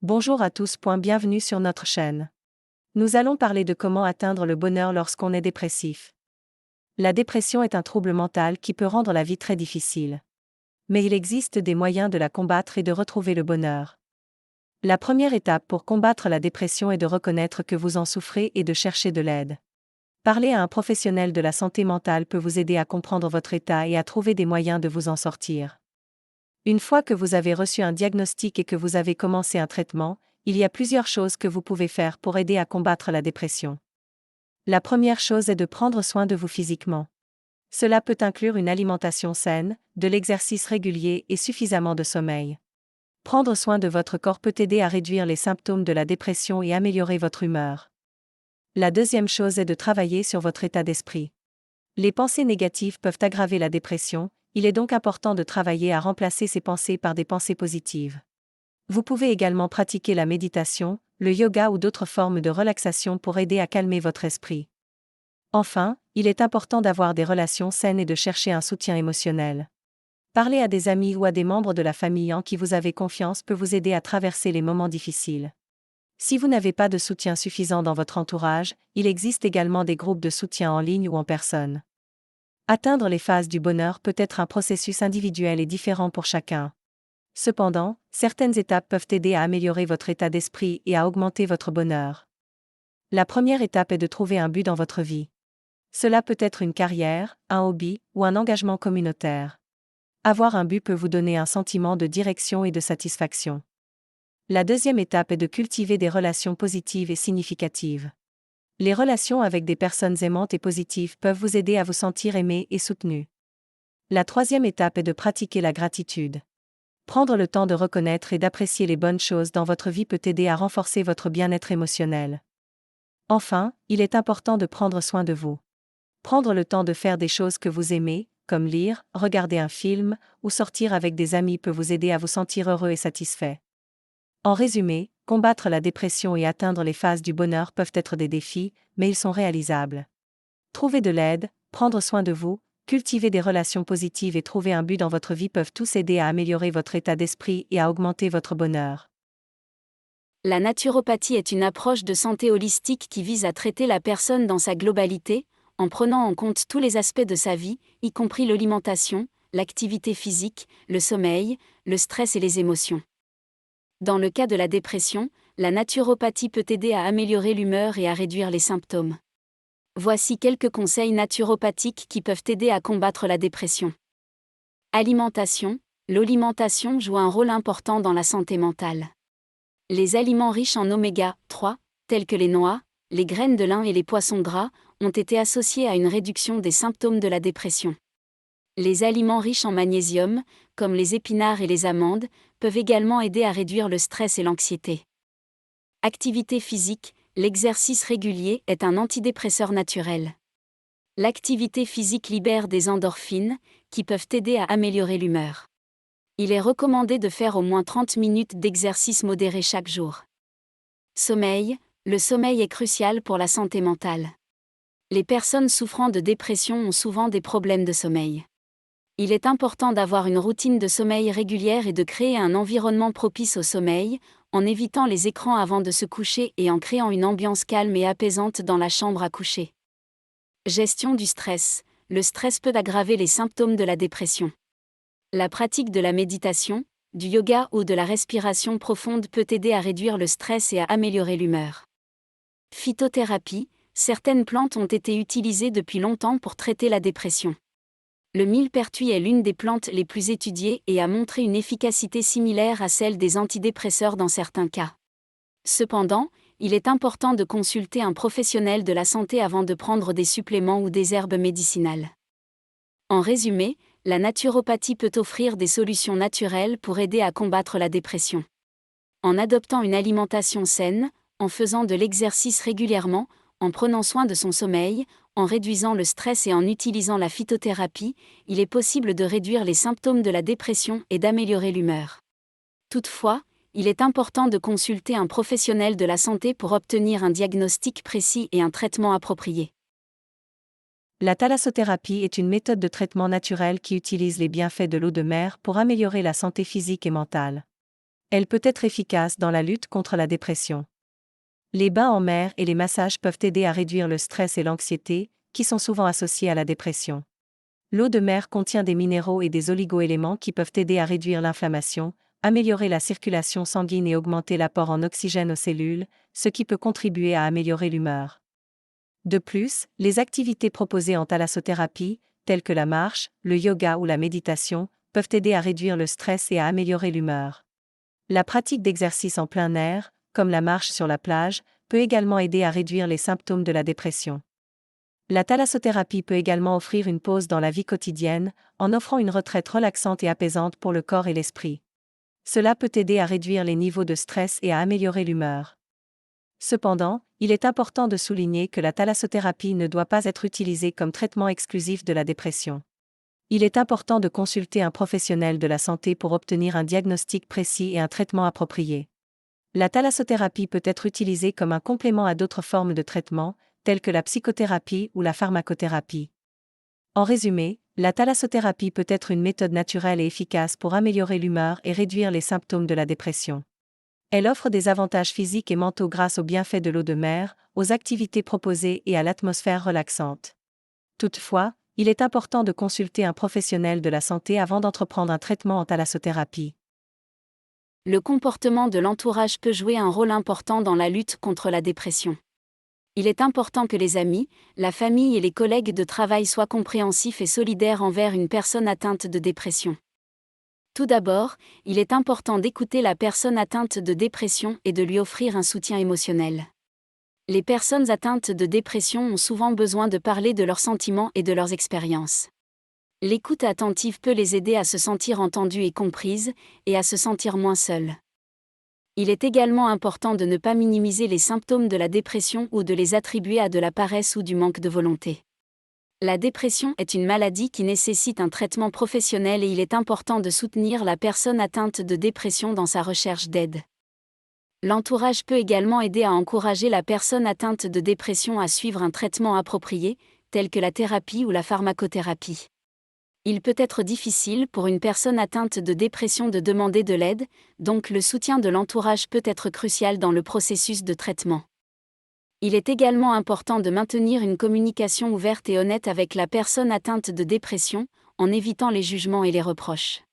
Bonjour à tous. Bienvenue sur notre chaîne. Nous allons parler de comment atteindre le bonheur lorsqu'on est dépressif. La dépression est un trouble mental qui peut rendre la vie très difficile. Mais il existe des moyens de la combattre et de retrouver le bonheur. La première étape pour combattre la dépression est de reconnaître que vous en souffrez et de chercher de l'aide. Parler à un professionnel de la santé mentale peut vous aider à comprendre votre état et à trouver des moyens de vous en sortir. Une fois que vous avez reçu un diagnostic et que vous avez commencé un traitement, il y a plusieurs choses que vous pouvez faire pour aider à combattre la dépression. La première chose est de prendre soin de vous physiquement. Cela peut inclure une alimentation saine, de l'exercice régulier et suffisamment de sommeil. Prendre soin de votre corps peut aider à réduire les symptômes de la dépression et améliorer votre humeur. La deuxième chose est de travailler sur votre état d'esprit. Les pensées négatives peuvent aggraver la dépression, il est donc important de travailler à remplacer ces pensées par des pensées positives. Vous pouvez également pratiquer la méditation, le yoga ou d'autres formes de relaxation pour aider à calmer votre esprit. Enfin, il est important d'avoir des relations saines et de chercher un soutien émotionnel. Parler à des amis ou à des membres de la famille en qui vous avez confiance peut vous aider à traverser les moments difficiles. Si vous n'avez pas de soutien suffisant dans votre entourage, il existe également des groupes de soutien en ligne ou en personne. Atteindre les phases du bonheur peut être un processus individuel et différent pour chacun. Cependant, certaines étapes peuvent aider à améliorer votre état d'esprit et à augmenter votre bonheur. La première étape est de trouver un but dans votre vie. Cela peut être une carrière, un hobby ou un engagement communautaire. Avoir un but peut vous donner un sentiment de direction et de satisfaction. La deuxième étape est de cultiver des relations positives et significatives. Les relations avec des personnes aimantes et positives peuvent vous aider à vous sentir aimé et soutenu. La troisième étape est de pratiquer la gratitude. Prendre le temps de reconnaître et d'apprécier les bonnes choses dans votre vie peut aider à renforcer votre bien-être émotionnel. Enfin, il est important de prendre soin de vous. Prendre le temps de faire des choses que vous aimez, comme lire, regarder un film, ou sortir avec des amis peut vous aider à vous sentir heureux et satisfait. En résumé, combattre la dépression et atteindre les phases du bonheur peuvent être des défis, mais ils sont réalisables. Trouver de l'aide, prendre soin de vous, cultiver des relations positives et trouver un but dans votre vie peuvent tous aider à améliorer votre état d'esprit et à augmenter votre bonheur. La naturopathie est une approche de santé holistique qui vise à traiter la personne dans sa globalité, en prenant en compte tous les aspects de sa vie, y compris l'alimentation, l'activité physique, le sommeil, le stress et les émotions. Dans le cas de la dépression, la naturopathie peut aider à améliorer l'humeur et à réduire les symptômes. Voici quelques conseils naturopathiques qui peuvent aider à combattre la dépression. Alimentation. L'alimentation joue un rôle important dans la santé mentale. Les aliments riches en oméga 3, tels que les noix, les graines de lin et les poissons gras, ont été associés à une réduction des symptômes de la dépression. Les aliments riches en magnésium, comme les épinards et les amandes, peuvent également aider à réduire le stress et l'anxiété. Activité physique. L'exercice régulier est un antidépresseur naturel. L'activité physique libère des endorphines, qui peuvent aider à améliorer l'humeur. Il est recommandé de faire au moins 30 minutes d'exercice modéré chaque jour. Sommeil. Le sommeil est crucial pour la santé mentale. Les personnes souffrant de dépression ont souvent des problèmes de sommeil. Il est important d'avoir une routine de sommeil régulière et de créer un environnement propice au sommeil, en évitant les écrans avant de se coucher et en créant une ambiance calme et apaisante dans la chambre à coucher. Gestion du stress. Le stress peut aggraver les symptômes de la dépression. La pratique de la méditation, du yoga ou de la respiration profonde peut aider à réduire le stress et à améliorer l'humeur. Phytothérapie. Certaines plantes ont été utilisées depuis longtemps pour traiter la dépression. Le millepertuis est l'une des plantes les plus étudiées et a montré une efficacité similaire à celle des antidépresseurs dans certains cas. Cependant, il est important de consulter un professionnel de la santé avant de prendre des suppléments ou des herbes médicinales. En résumé, la naturopathie peut offrir des solutions naturelles pour aider à combattre la dépression. En adoptant une alimentation saine, en faisant de l'exercice régulièrement, en prenant soin de son sommeil, en réduisant le stress et en utilisant la phytothérapie, il est possible de réduire les symptômes de la dépression et d'améliorer l'humeur. Toutefois, il est important de consulter un professionnel de la santé pour obtenir un diagnostic précis et un traitement approprié. La thalassothérapie est une méthode de traitement naturel qui utilise les bienfaits de l'eau de mer pour améliorer la santé physique et mentale. Elle peut être efficace dans la lutte contre la dépression. Les bains en mer et les massages peuvent aider à réduire le stress et l'anxiété, qui sont souvent associés à la dépression. L'eau de mer contient des minéraux et des oligo-éléments qui peuvent aider à réduire l'inflammation, améliorer la circulation sanguine et augmenter l'apport en oxygène aux cellules, ce qui peut contribuer à améliorer l'humeur. De plus, les activités proposées en thalassothérapie, telles que la marche, le yoga ou la méditation, peuvent aider à réduire le stress et à améliorer l'humeur. La pratique d'exercices en plein air, comme la marche sur la plage, peut également aider à réduire les symptômes de la dépression. La thalassothérapie peut également offrir une pause dans la vie quotidienne, en offrant une retraite relaxante et apaisante pour le corps et l'esprit. Cela peut aider à réduire les niveaux de stress et à améliorer l'humeur. Cependant, il est important de souligner que la thalassothérapie ne doit pas être utilisée comme traitement exclusif de la dépression. Il est important de consulter un professionnel de la santé pour obtenir un diagnostic précis et un traitement approprié. La thalassothérapie peut être utilisée comme un complément à d'autres formes de traitement, telles que la psychothérapie ou la pharmacothérapie. En résumé, la thalassothérapie peut être une méthode naturelle et efficace pour améliorer l'humeur et réduire les symptômes de la dépression. Elle offre des avantages physiques et mentaux grâce aux bienfaits de l'eau de mer, aux activités proposées et à l'atmosphère relaxante. Toutefois, il est important de consulter un professionnel de la santé avant d'entreprendre un traitement en thalassothérapie. Le comportement de l'entourage peut jouer un rôle important dans la lutte contre la dépression. Il est important que les amis, la famille et les collègues de travail soient compréhensifs et solidaires envers une personne atteinte de dépression. Tout d'abord, il est important d'écouter la personne atteinte de dépression et de lui offrir un soutien émotionnel. Les personnes atteintes de dépression ont souvent besoin de parler de leurs sentiments et de leurs expériences. L'écoute attentive peut les aider à se sentir entendues et comprises, et à se sentir moins seules. Il est également important de ne pas minimiser les symptômes de la dépression ou de les attribuer à de la paresse ou du manque de volonté. La dépression est une maladie qui nécessite un traitement professionnel et il est important de soutenir la personne atteinte de dépression dans sa recherche d'aide. L'entourage peut également aider à encourager la personne atteinte de dépression à suivre un traitement approprié, tel que la thérapie ou la pharmacothérapie. Il peut être difficile pour une personne atteinte de dépression de demander de l'aide, donc le soutien de l'entourage peut être crucial dans le processus de traitement. Il est également important de maintenir une communication ouverte et honnête avec la personne atteinte de dépression, en évitant les jugements et les reproches.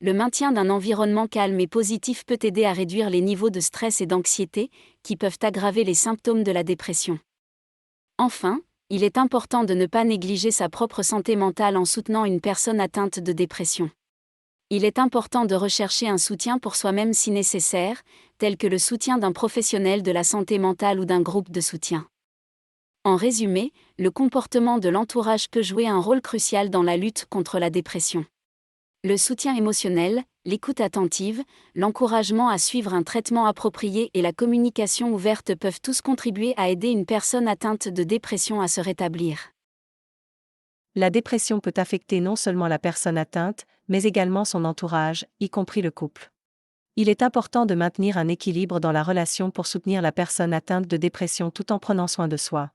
Le maintien d'un environnement calme et positif peut aider à réduire les niveaux de stress et d'anxiété, qui peuvent aggraver les symptômes de la dépression. Enfin, il est important de ne pas négliger sa propre santé mentale en soutenant une personne atteinte de dépression. Il est important de rechercher un soutien pour soi-même si nécessaire, tel que le soutien d'un professionnel de la santé mentale ou d'un groupe de soutien. En résumé, le comportement de l'entourage peut jouer un rôle crucial dans la lutte contre la dépression. Le soutien émotionnel, l'écoute attentive, l'encouragement à suivre un traitement approprié et la communication ouverte peuvent tous contribuer à aider une personne atteinte de dépression à se rétablir. La dépression peut affecter non seulement la personne atteinte, mais également son entourage, y compris le couple. Il est important de maintenir un équilibre dans la relation pour soutenir la personne atteinte de dépression tout en prenant soin de soi.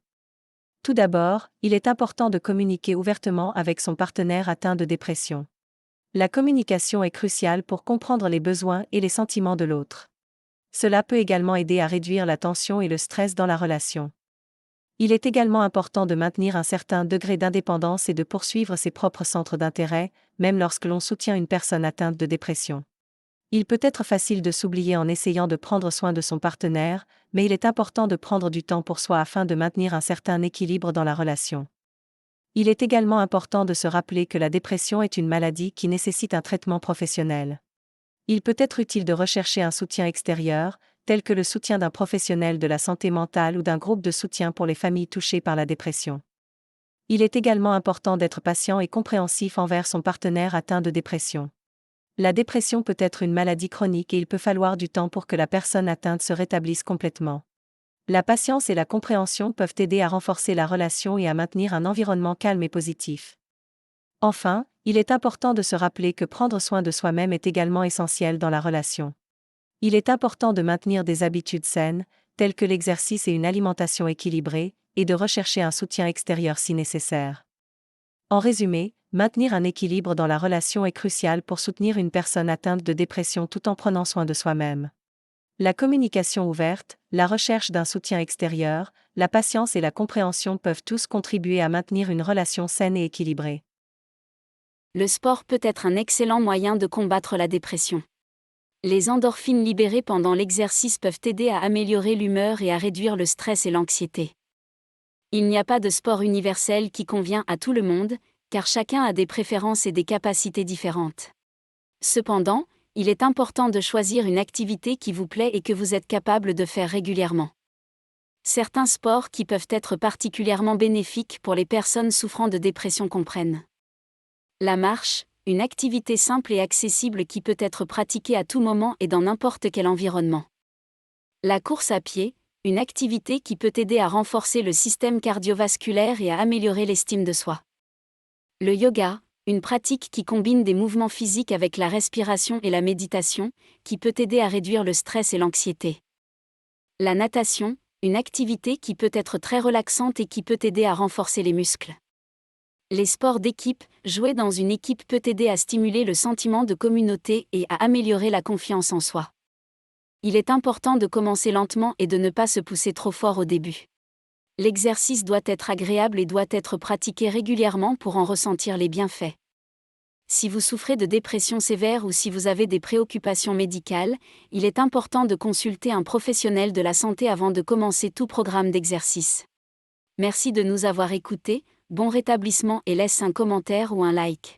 Tout d'abord, il est important de communiquer ouvertement avec son partenaire atteint de dépression. La communication est cruciale pour comprendre les besoins et les sentiments de l'autre. Cela peut également aider à réduire la tension et le stress dans la relation. Il est également important de maintenir un certain degré d'indépendance et de poursuivre ses propres centres d'intérêt, même lorsque l'on soutient une personne atteinte de dépression. Il peut être facile de s'oublier en essayant de prendre soin de son partenaire, mais il est important de prendre du temps pour soi afin de maintenir un certain équilibre dans la relation. Il est également important de se rappeler que la dépression est une maladie qui nécessite un traitement professionnel. Il peut être utile de rechercher un soutien extérieur, tel que le soutien d'un professionnel de la santé mentale ou d'un groupe de soutien pour les familles touchées par la dépression. Il est également important d'être patient et compréhensif envers son partenaire atteint de dépression. La dépression peut être une maladie chronique et il peut falloir du temps pour que la personne atteinte se rétablisse complètement. La patience et la compréhension peuvent aider à renforcer la relation et à maintenir un environnement calme et positif. Enfin, il est important de se rappeler que prendre soin de soi-même est également essentiel dans la relation. Il est important de maintenir des habitudes saines, telles que l'exercice et une alimentation équilibrée, et de rechercher un soutien extérieur si nécessaire. En résumé, Maintenir un équilibre dans la relation est crucial pour soutenir une personne atteinte de dépression tout en prenant soin de soi-même. La communication ouverte, la recherche d'un soutien extérieur, la patience et la compréhension peuvent tous contribuer à maintenir une relation saine et équilibrée. Le sport peut être un excellent moyen de combattre la dépression. Les endorphines libérées pendant l'exercice peuvent aider à améliorer l'humeur et à réduire le stress et l'anxiété. Il n'y a pas de sport universel qui convient à tout le monde, car chacun a des préférences et des capacités différentes. Cependant, il est important de choisir une activité qui vous plaît et que vous êtes capable de faire régulièrement. Certains sports qui peuvent être particulièrement bénéfiques pour les personnes souffrant de dépression comprennent la marche, une activité simple et accessible qui peut être pratiquée à tout moment et dans n'importe quel environnement. La course à pied, une activité qui peut aider à renforcer le système cardiovasculaire et à améliorer l'estime de soi. Le yoga, une pratique qui combine des mouvements physiques avec la respiration et la méditation, qui peut aider à réduire le stress et l'anxiété. La natation, une activité qui peut être très relaxante et qui peut aider à renforcer les muscles. Les sports d'équipe, jouer dans une équipe peut aider à stimuler le sentiment de communauté et à améliorer la confiance en soi. Il est important de commencer lentement et de ne pas se pousser trop fort au début. L'exercice doit être agréable et doit être pratiqué régulièrement pour en ressentir les bienfaits. Si vous souffrez de dépression sévère ou si vous avez des préoccupations médicales, il est important de consulter un professionnel de la santé avant de commencer tout programme d'exercice. Merci de nous avoir écoutés, bon rétablissement et laisse un commentaire ou un like.